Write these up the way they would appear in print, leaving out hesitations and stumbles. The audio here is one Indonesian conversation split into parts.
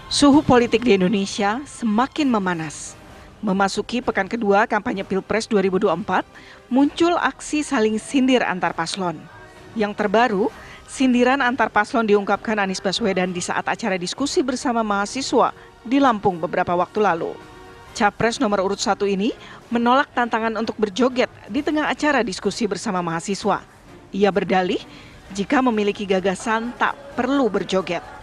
Suhu politik di Indonesia semakin memanas. Memasuki pekan kedua kampanye Pilpres 2024, muncul aksi saling sindir antar paslon. Yang terbaru, sindiran antar paslon diungkapkan Anies Baswedan di saat acara diskusi bersama mahasiswa di Lampung beberapa waktu lalu. Capres nomor urut 1 ini menolak tantangan untuk berjoget di tengah acara diskusi bersama mahasiswa. Ia berdalih, jika memiliki gagasan tak perlu berjoget.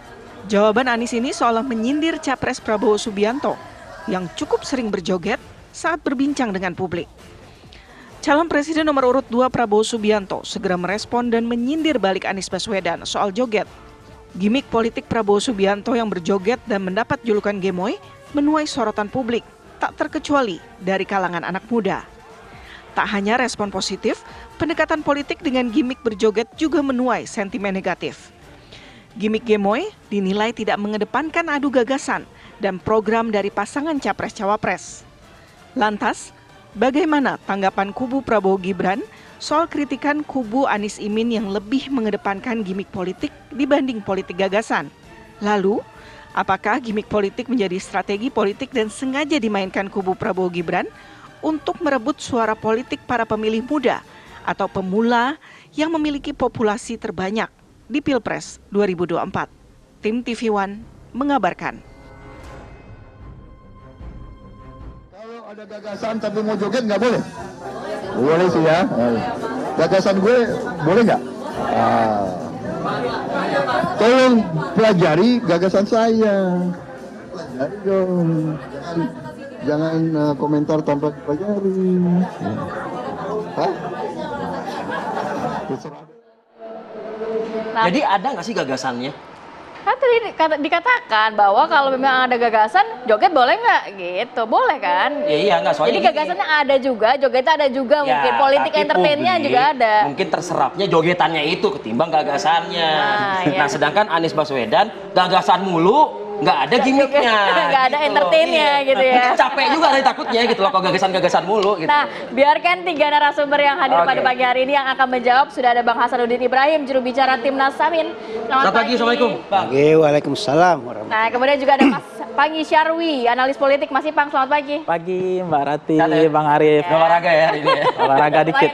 Jawaban Anies ini seolah menyindir Capres Prabowo Subianto yang cukup sering berjoget saat berbincang dengan publik. Calon Presiden nomor urut 2 Prabowo Subianto segera merespon dan menyindir balik Anies Baswedan soal joget. Gimik politik Prabowo Subianto yang berjoget dan mendapat julukan gemoy menuai sorotan publik, tak terkecuali dari kalangan anak muda. Tak hanya respon positif, pendekatan politik dengan gimik berjoget juga menuai sentimen negatif. Gimik gemoy dinilai tidak mengedepankan adu gagasan dan program dari pasangan Capres-Cawapres. Lantas, bagaimana tanggapan kubu Prabowo Gibran soal kritikan kubu Anies Imin yang lebih mengedepankan gimik politik dibanding politik gagasan? Lalu, apakah gimik politik menjadi strategi politik dan sengaja dimainkan kubu Prabowo Gibran untuk merebut suara politik para pemilih muda atau pemula yang memiliki populasi terbanyak di Pilpres 2024. Tim TV One mengabarkan. Kalau ada gagasan tapi mau joget nggak boleh? Boleh sih ya. Gagasan gue boleh nggak? Tolong pelajari gagasan saya. Ayo, jangan komentar tanpa pelajari. Hah? Nah, jadi ada nggak sih gagasannya? Kan tadi dikatakan bahwa kalau memang ada gagasan, joget boleh nggak? Gitu, boleh kan? Ya iya nggak, soalnya jadi gagasannya ada juga, jogetnya ada juga, ya, mungkin politik entertainnya juga ada. Mungkin terserapnya jogetannya itu ketimbang gagasannya. Nah, sedangkan Anies Baswedan gagasan mulu, nggak ada gimmicknya, nggak ada entertainnya gitu ya. Mungkin capek juga dari takutnya gitu loh, kalau gagasan mulu gitu. Nah, biarkan 3 narasumber yang hadir pada pagi hari ini yang akan menjawab. Sudah ada Bang Hasanuddin Ibrahim, juru bicara Timnas Samin. Selamat pagi, Assalamualaikum. Pagi, waalaikumsalam. Nah, kemudian juga ada Mas Pangi Syarwi, analis politik. Mas Ipang, selamat pagi. Pagi Mbak Rati, Bang Arif. Ya. Olahraga ya hari ini ya. Olahraga dikit.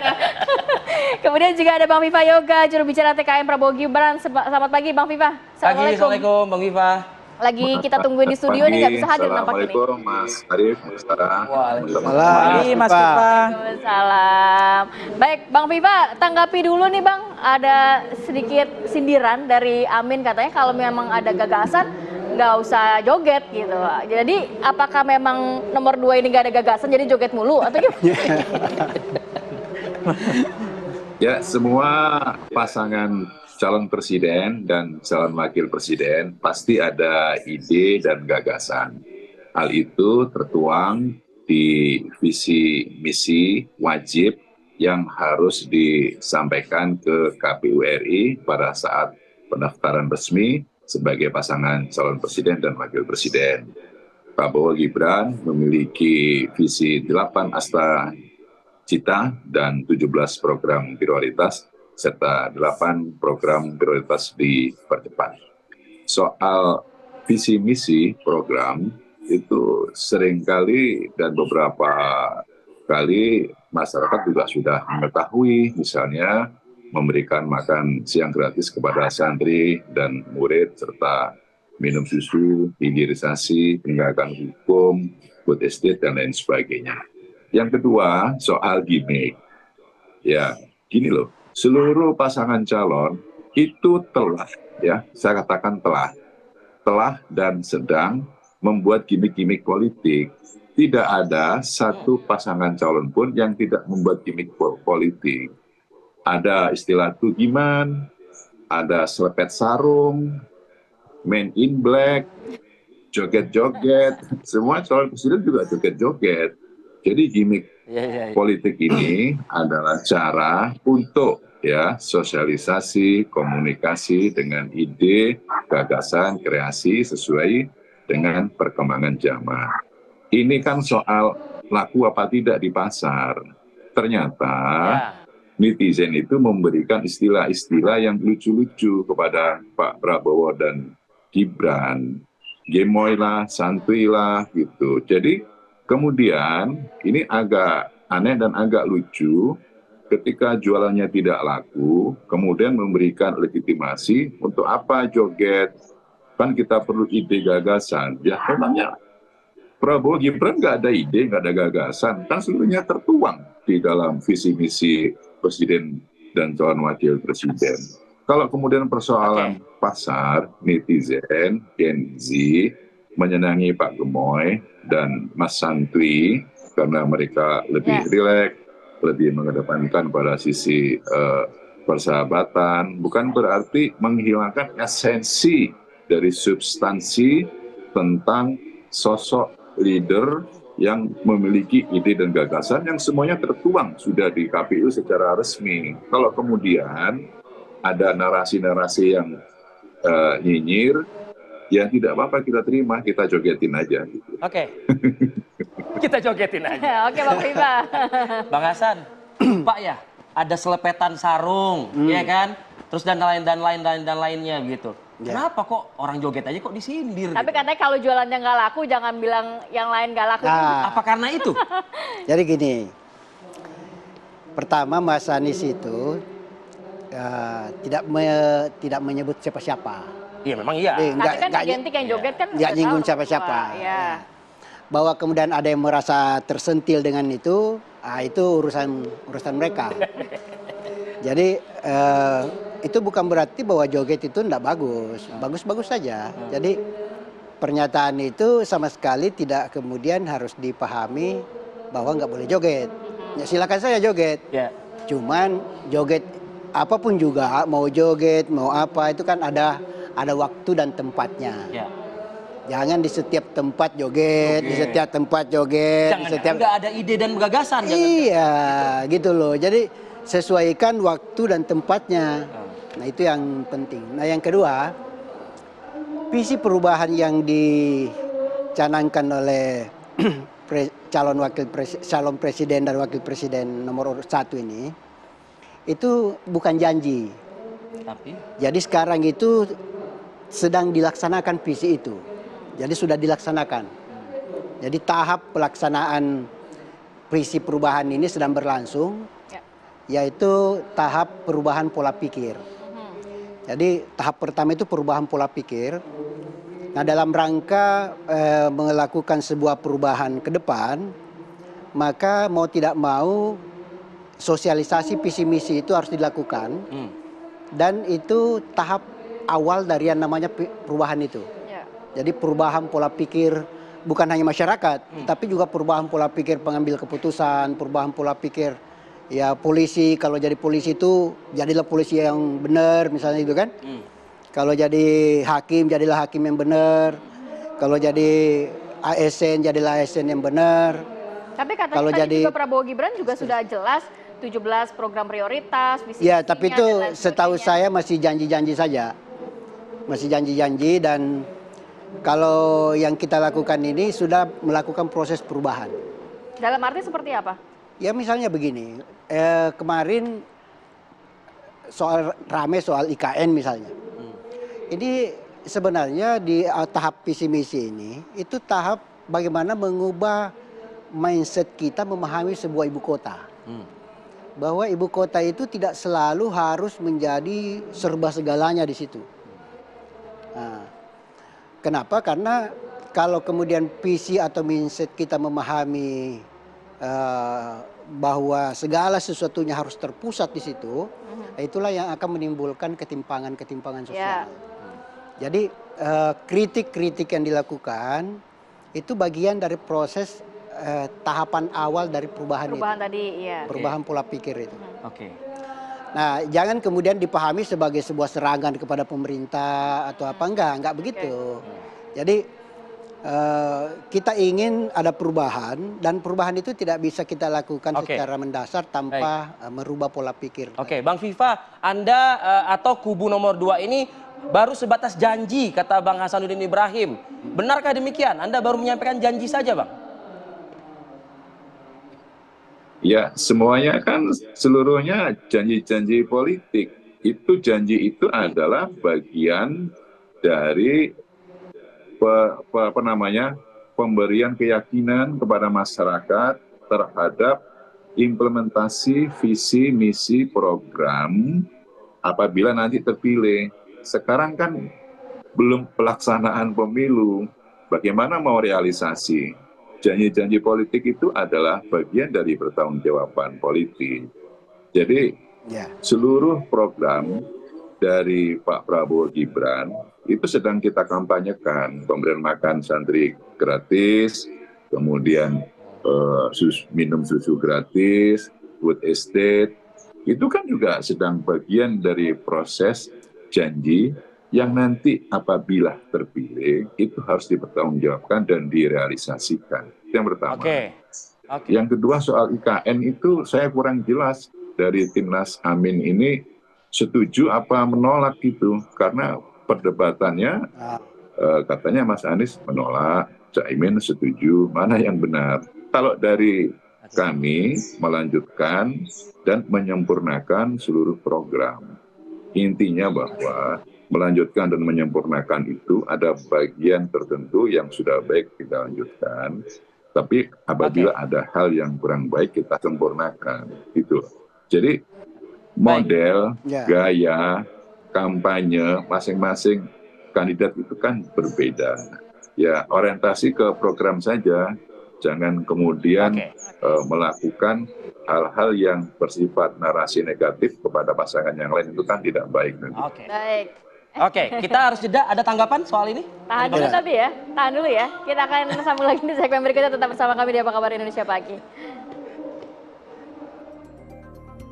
Kemudian juga ada Bang Viva Yoga, juru bicara TKM Prabowo Gibran. Selamat pagi Bang Viva. Assalamualaikum Bang Viva. Lagi kita tungguin di studio nih, nggak bisa hadir nampaknya nih. Assalamualaikum Mas Arif, Mas Sarah. Waalaikumsalam Mas Viva. Waalaikumsalam. Baik, Bang Viva, tanggapi dulu nih Bang. Ada sedikit sindiran dari Amin, katanya kalau memang ada gagasan nggak usah joget gitu. Jadi apakah memang nomor 2 ini nggak ada gagasan jadi joget mulu atau gimana? Ya, semua pasangan calon presiden dan calon wakil presiden pasti ada ide dan gagasan. Hal itu tertuang di visi misi wajib yang harus disampaikan ke KPU RI pada saat pendaftaran resmi sebagai pasangan calon presiden dan wakil presiden. Prabowo Gibran memiliki visi 8 asta cita dan 17 program prioritas serta 8 program prioritas dipercepat. Soal visi misi program itu seringkali dan beberapa kali masyarakat juga sudah mengetahui, misalnya memberikan makan siang gratis kepada santri dan murid serta minum susu, hilirisasi, penegakan hukum, food estate dan lain sebagainya. Yang kedua soal gimmick. Ya, gini loh. Seluruh pasangan calon itu telah, ya saya katakan telah dan sedang membuat gimmick-gimmick politik. Tidak ada satu pasangan calon pun yang tidak membuat gimmick politik. Ada istilah tugiman, ada selepet sarung, men in black, joget-joget, semua calon presiden juga joget-joget. Jadi gimmick politik ini adalah cara untuk ya sosialisasi, komunikasi dengan ide, gagasan, kreasi sesuai dengan perkembangan zaman. Ini kan soal laku apa tidak di pasar. Ternyata netizen itu memberikan istilah-istilah yang lucu-lucu kepada Pak Prabowo dan Gibran. gemoy lah, santuy lah gitu. Jadi kemudian ini agak aneh dan agak lucu ketika jualannya tidak laku, kemudian memberikan legitimasi untuk apa joget, kan kita perlu ide gagasan. Ya memangnya Prabowo Gibran nggak ada ide, nggak ada gagasan, kan seluruhnya tertuang di dalam visi misi presiden dan calon wakil presiden. Kalau kemudian persoalan pasar, netizen, Gen Z, menyenangi Pak Gemoy dan Mas Santui, karena mereka lebih rileks, lebih mengedepankan pada sisi persahabatan, bukan berarti menghilangkan esensi dari substansi tentang sosok leader yang memiliki ide dan gagasan yang semuanya tertuang sudah di KPU secara resmi. Kalau kemudian ada narasi-narasi yang nyinyir, ya tidak apa-apa, kita terima, kita jogetin aja. Gitu. Oke. Kita jogetin aja. Oke, Bang Viva. Bang Hasan, Pak ya, ada selepetan sarung, ya kan? Terus dan lainnya gitu. Ya. Kenapa kok orang joget aja kok disindir? Tapi gitu? katanya kalau jualannya nggak laku, jangan bilang yang lain nggak laku. Nah, Apa karena itu? jadi gini, pertama Mas Anies itu tidak menyebut siapa-siapa. Iya memang iya. Tapi kan identik yang joget kan nggak udah nyinggung tahu. siapa-siapa. Wah, ya. Bahwa kemudian ada yang merasa tersentil dengan itu urusan mereka. Jadi itu bukan berarti bahwa joget itu tidak bagus, bagus-bagus saja. Jadi pernyataan itu sama sekali tidak kemudian harus dipahami bahwa nggak boleh joget. Ya, silakan saja joget. Ya. Cuman joget apapun juga, mau joget, mau apa itu kan ada waktu dan tempatnya. Ya. Jangan di setiap tempat joget, di setiap tempat joget, Jangan di setiap nggak ada ide dan gagasan. iya, gitu loh. Jadi sesuaikan waktu dan tempatnya. Nah, itu yang penting. Nah, yang kedua, visi perubahan yang dicanangkan oleh calon presiden dan wakil presiden nomor urut 1 ini itu bukan janji. Tapi Jadi sekarang itu sedang dilaksanakan visi itu. Jadi sudah dilaksanakan. Jadi tahap pelaksanaan visi perubahan ini sedang berlangsung, yaitu tahap perubahan pola pikir. Jadi tahap pertama itu perubahan pola pikir. Nah, dalam rangka melakukan sebuah perubahan ke depan, maka mau tidak mau sosialisasi visi misi itu harus dilakukan. Dan itu tahap awal dari yang namanya perubahan itu. Jadi perubahan pola pikir bukan hanya masyarakat, tapi juga perubahan pola pikir pengambil keputusan, perubahan pola pikir ya polisi. Kalau jadi polisi itu jadilah polisi yang benar misalnya itu kan. Kalau jadi hakim jadilah hakim yang benar. Kalau jadi ASN jadilah ASN yang benar. Tapi katanya Kalau tadi jadi juga Prabowo Gibran juga sudah jelas 17 program prioritas, visi ya, misinya, tapi dan itu lain setahu sebagainya. saya masih janji-janji saja. Masih janji-janji, dan kalau yang kita lakukan ini sudah melakukan proses perubahan. Dalam arti seperti apa? Ya misalnya begini, kemarin rame soal IKN misalnya. Ini sebenarnya di tahap visi misi ini, itu tahap bagaimana mengubah mindset kita memahami sebuah ibu kota. Bahwa ibu kota itu tidak selalu harus menjadi serba segalanya di situ. Nah, kenapa? Karena kalau kemudian visi atau mindset kita memahami bahwa segala sesuatunya harus terpusat di situ, itulah yang akan menimbulkan ketimpangan-ketimpangan sosial. Jadi kritik-kritik yang dilakukan itu bagian dari proses tahapan awal dari perubahan itu. Tadi, iya. Perubahan pola pikir itu. Oke. Nah, jangan kemudian dipahami sebagai sebuah serangan kepada pemerintah atau apa, enggak begitu. Jadi kita ingin ada perubahan, dan perubahan itu tidak bisa kita lakukan secara mendasar tanpa merubah pola pikir. Oke, Bang Viva, Anda atau kubu nomor 2 ini baru sebatas janji, kata Bang Hasanuddin Ibrahim. Benarkah demikian? Anda baru menyampaikan janji saja, Bang? Ya, semuanya kan seluruhnya janji-janji politik. Janji itu adalah bagian dari pemberian keyakinan kepada masyarakat terhadap implementasi visi misi program apabila nanti terpilih. Sekarang kan belum pelaksanaan pemilu, bagaimana mau realisasi? Janji-janji politik itu adalah bagian dari pertanggungjawaban politik. Jadi seluruh program dari Pak Prabowo Gibran itu sedang kita kampanyekan. Pemberian makan santri gratis, kemudian minum susu gratis, food estate, itu kan juga sedang bagian dari proses janji yang nanti apabila terpilih itu harus dipertanggungjawabkan dan direalisasikan. Itu yang pertama. Yang kedua soal IKN itu saya kurang jelas dari Timnas Amin ini setuju apa menolak gitu, karena perdebatannya katanya Mas Anies menolak, Caimin setuju, mana yang benar? Kalau dari kami melanjutkan dan menyempurnakan seluruh program. Intinya bahwa melanjutkan dan menyempurnakan itu ada bagian tertentu yang sudah baik kita lanjutkan, tapi apabila ada hal yang kurang baik kita sempurnakan. Gitu. Jadi model, gaya, kampanye masing-masing kandidat itu kan berbeda. Ya orientasi ke program saja, jangan kemudian melakukan hal-hal yang bersifat narasi negatif kepada pasangan yang lain, itu kan tidak baik nanti. Baik. Oke, kita harus jeda. Ada tanggapan soal ini? Tahan dulu tapi ya, tahan dulu ya. Kita akan sambung lagi di segmen berikutnya, tetap bersama kami di Apa Kabar Indonesia Pagi.